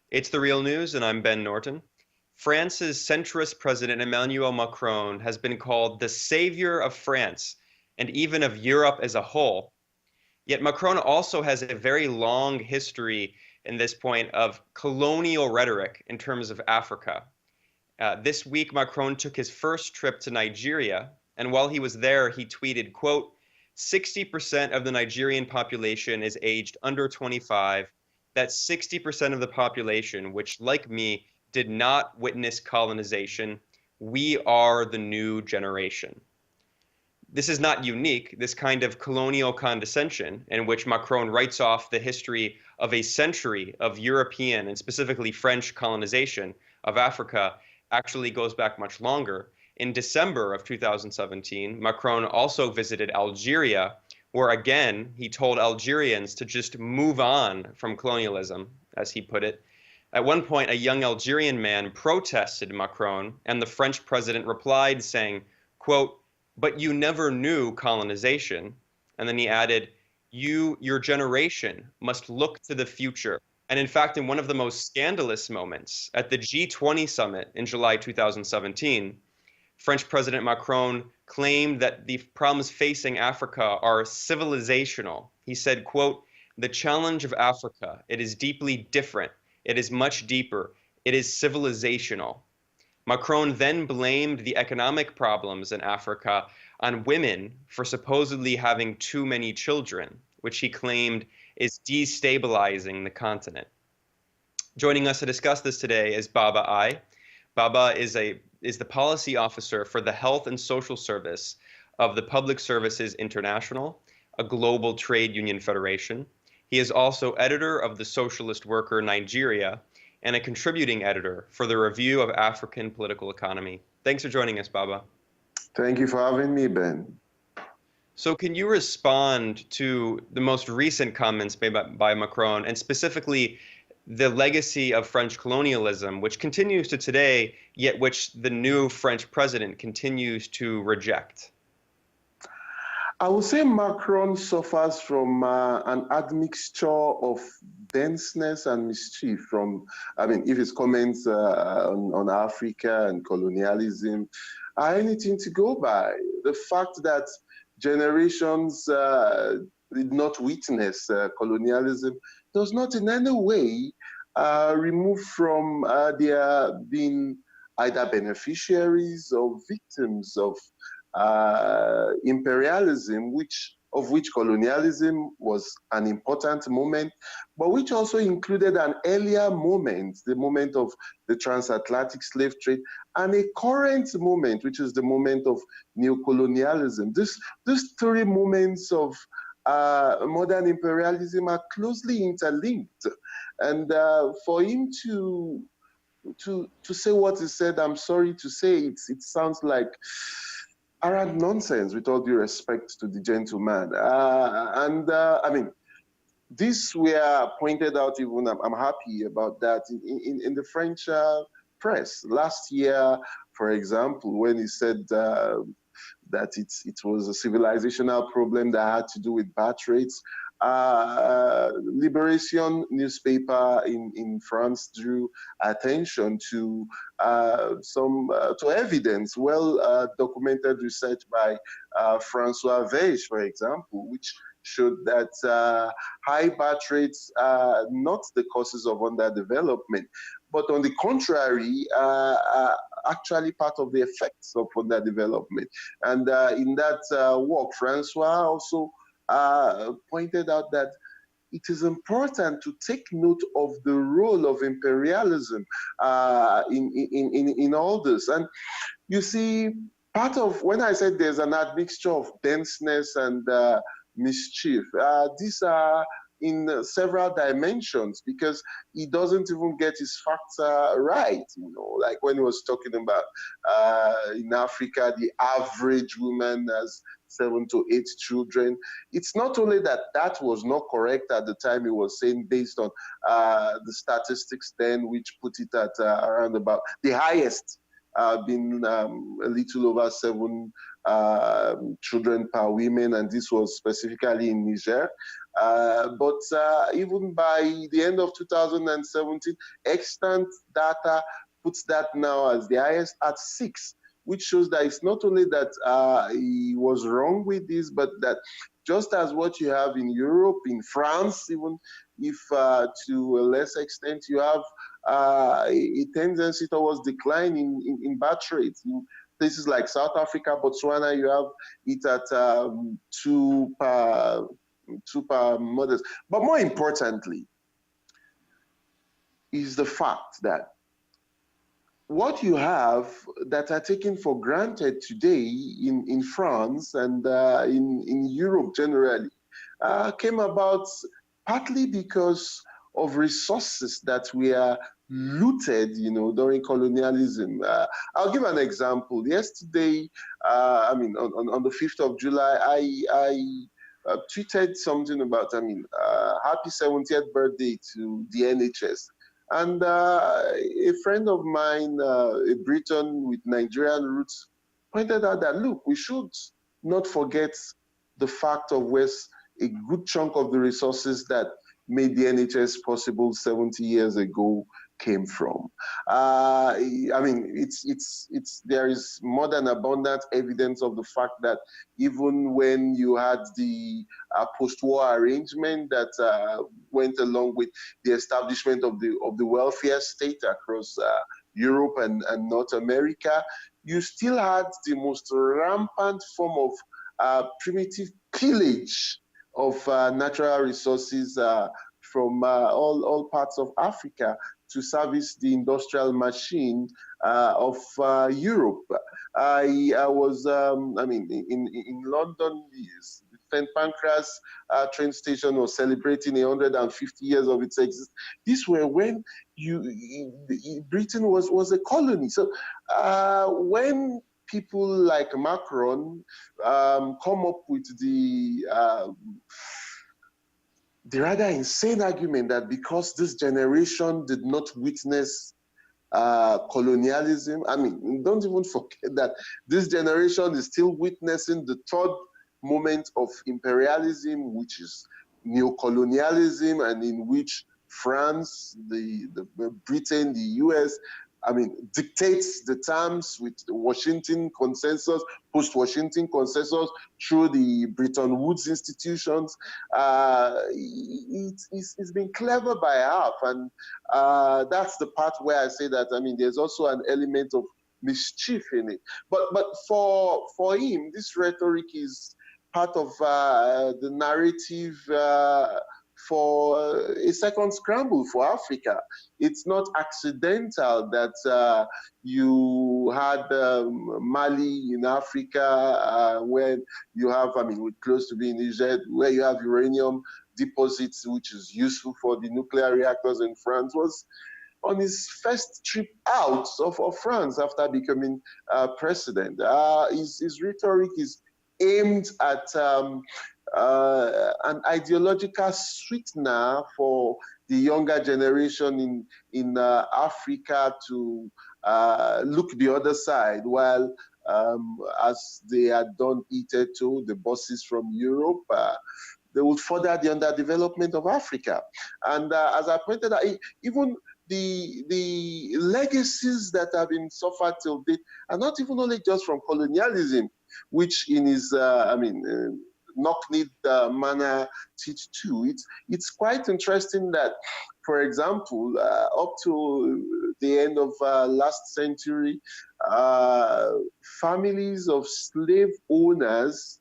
It's the real news, and I'm Ben Norton. France's centrist President Emmanuel Macron has been called the savior of France and even of Europe as a whole. Yet Macron also has a very long history in this point of colonial rhetoric in terms of Africa. This week, Macron took his first trip to Nigeria, and while he was there, he tweeted, quote, 60% of the Nigerian population is aged under 25. That's 60% of the population, which, like me, did not witness colonization. We are the new generation. This is not unique, this kind of colonial condescension, in which Macron writes off the history of a century of European and specifically French colonization of Africa, actually goes back much longer. In December of 2017, Macron also visited Algeria, where again he told Algerians to just move on from colonialism, as he put it. At one point, a young Algerian man protested Macron, and the French president replied saying, quote, but you never knew colonization. And then he added, your generation, must look to the future. And in fact, in one of the most scandalous moments at the G20 summit in July 2017, French President Macron claimed that the problems facing Africa are civilizational. He said, quote, the challenge of Africa, it is deeply different. It is much deeper. It is civilizational. Macron then blamed the economic problems in Africa on women for supposedly having too many children, which he claimed is destabilizing the continent. Joining us to discuss this today is Baba I. Baba is the policy officer for the Health and Social Service of the Public Services International, a global trade union federation. He is also editor of the Socialist Worker Nigeria and a contributing editor for the Review of African Political Economy. Thanks for joining us, Baba. Thank you for having me, Ben. So can you respond to the most recent comments made by Macron, and specifically the legacy of French colonialism, which continues to today, yet which the new French president continues to reject? I would say Macron suffers from an admixture of denseness and mischief if his comments on Africa and colonialism are anything to go by. The fact that generations did not witness colonialism does not in any way remove from their being either beneficiaries or victims of imperialism, of which colonialism was an important moment, but which also included an earlier moment, the moment of the transatlantic slave trade, and a current moment, which is the moment of neo-colonialism. These three moments of modern imperialism are closely interlinked, and for him to say what he said, I'm sorry to say, it sounds like arrant nonsense, with all due respect to the gentleman. This were pointed out, even I'm happy about that, in the French press. Last year, for example, when he said that it was a civilizational problem that had to do with birth rates, Liberation newspaper in France drew attention to to evidence, documented research by François Veige, for example, which showed that high birth rates are not the causes of underdevelopment, but on the contrary, actually part of the effects of underdevelopment. And in that work, François also pointed out that it is important to take note of the role of imperialism in all this. And you see, part of, when I said there's an admixture of denseness and mischief, these are in several dimensions, because he doesn't even get his facts right. Like when he was talking about in Africa, the average woman has 7 to 8 children. It's not only that was not correct at the time he was saying, based on the statistics then, which put it at around about the highest been a little over 7 children per woman, and this was specifically in Niger. But even by the end of 2017, extant data puts that now as the highest at 6, which shows that it's not only that he was wrong with this, but that just as what you have in Europe, in France, even if to a less extent you have a tendency towards decline in birth rates. In places like South Africa, Botswana, you have it at 2 per mothers. But more importantly, is the fact that what you have that are taken for granted today in France and in Europe generally came about partly because of resources that were looted, during colonialism. I'll give an example. Yesterday, on the 5th of July, I tweeted something about, happy 70th birthday to the NHS. And a friend of mine, a Briton with Nigerian roots, pointed out that, look, we should not forget the fact of where a good chunk of the resources that made the NHS possible 70 years ago came from. There is more than abundant evidence of the fact that even when you had the post-war arrangement that went along with the establishment of the welfare state across Europe and North America, you still had the most rampant form of primitive pillage of natural resources from all parts of Africa to service the industrial machine of Europe. I was, in London, St. Pancras train station was celebrating 150 years of its existence. These were when Britain was a colony. So when people like Macron come up with the rather insane argument that because this generation did not witness colonialism, don't even forget that this generation is still witnessing the third moment of imperialism, which is neo-colonialism, and in which France, the Britain, the US, dictates the terms with the Washington Consensus, post-Washington Consensus, through the Bretton Woods institutions. It's been clever by half, and that's the part where I say that, there's also an element of mischief in it. But for him, this rhetoric is part of the narrative for a second scramble for Africa. It's not accidental that you had Mali in Africa, where you have, we're close to being Niger, where you have uranium deposits, which is useful for the nuclear reactors in France, was on his first trip out of France after becoming president. His rhetoric is aimed at an ideological sweetener for the younger generation in Africa to look the other side, while as they had done hitherto, the bosses from Europe, they would further the underdevelopment of Africa. And as I pointed out, even the legacies that have been suffered till date are not even only just from colonialism, which in his, knock-kneed manner teach too. It's quite interesting that, for example, up to the end of last century, families of slave owners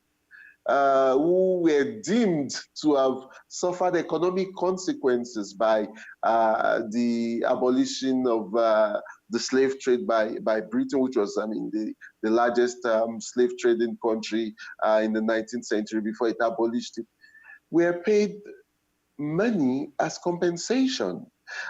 who were deemed to have suffered economic consequences by the abolition of the slave trade by Britain, which was, the largest slave trading country in the 19th century before it abolished it, were paid money as compensation.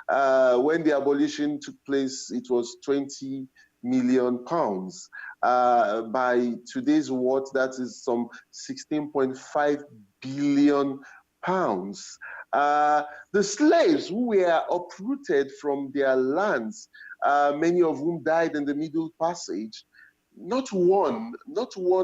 When the abolition took place, it was 20 million pounds. By today's worth, that is some 16.5 billion pounds. The slaves who were uprooted from their lands, many of whom died in the Middle Passage, not one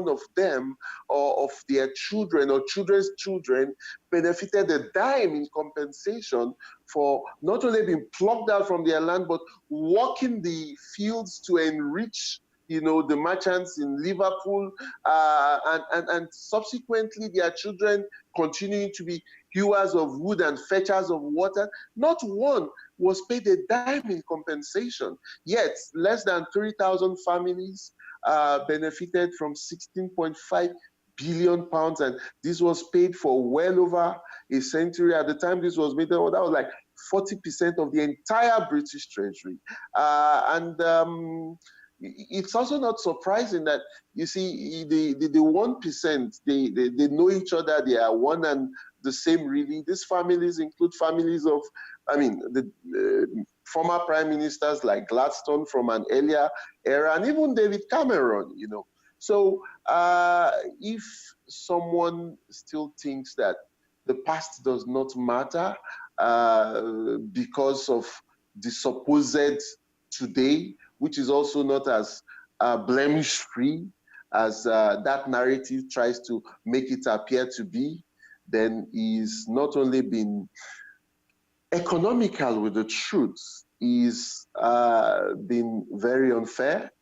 of them or of their children or children's children benefited a dime in compensation for not only being plucked out from their land, but working the fields to enrich the merchants in Liverpool, and subsequently their children continuing to be hewers of wood and fetchers of water. Not one was paid a dime in compensation. Yet, less than 3,000 families benefited from 16.5 billion pounds, and this was paid for well over a century. At the time this was made, that was like 40% of the entire British treasury. It's also not surprising that, you see, the 1%, they know each other, they are one and the same, really. These families include families of, the former prime ministers like Gladstone from an earlier era, and even David Cameron, So if someone still thinks that the past does not matter because of the supposed today, which is also not as blemish-free as that narrative tries to make it appear to be, then he's not only been economical with the truth, he's been very unfair,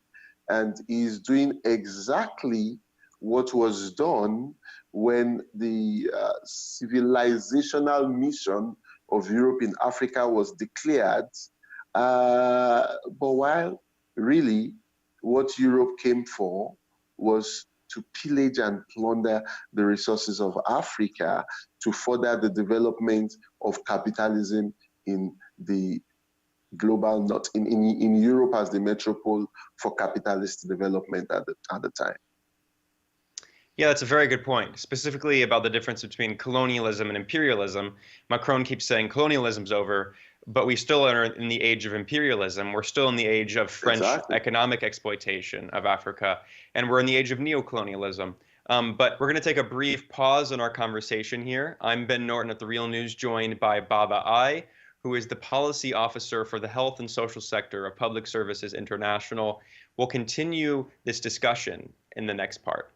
and is doing exactly what was done when the civilizational mission of Europe in Africa was declared. But while really what Europe came for was to pillage and plunder the resources of Africa to further the development of capitalism in the global north, in Europe as the metropole for capitalist development at the time. Yeah, that's a very good point. Specifically about the difference between colonialism and imperialism. Macron keeps saying colonialism's over, but we still are in the age of imperialism. We're still in the age of French economic exploitation of Africa, and we're in the age of neo-colonialism. But we're going to take a brief pause in our conversation here. I'm Ben Norton at The Real News, joined by Baba Ai, who is the policy officer for the health and social sector of Public Services International. We'll continue this discussion in the next part.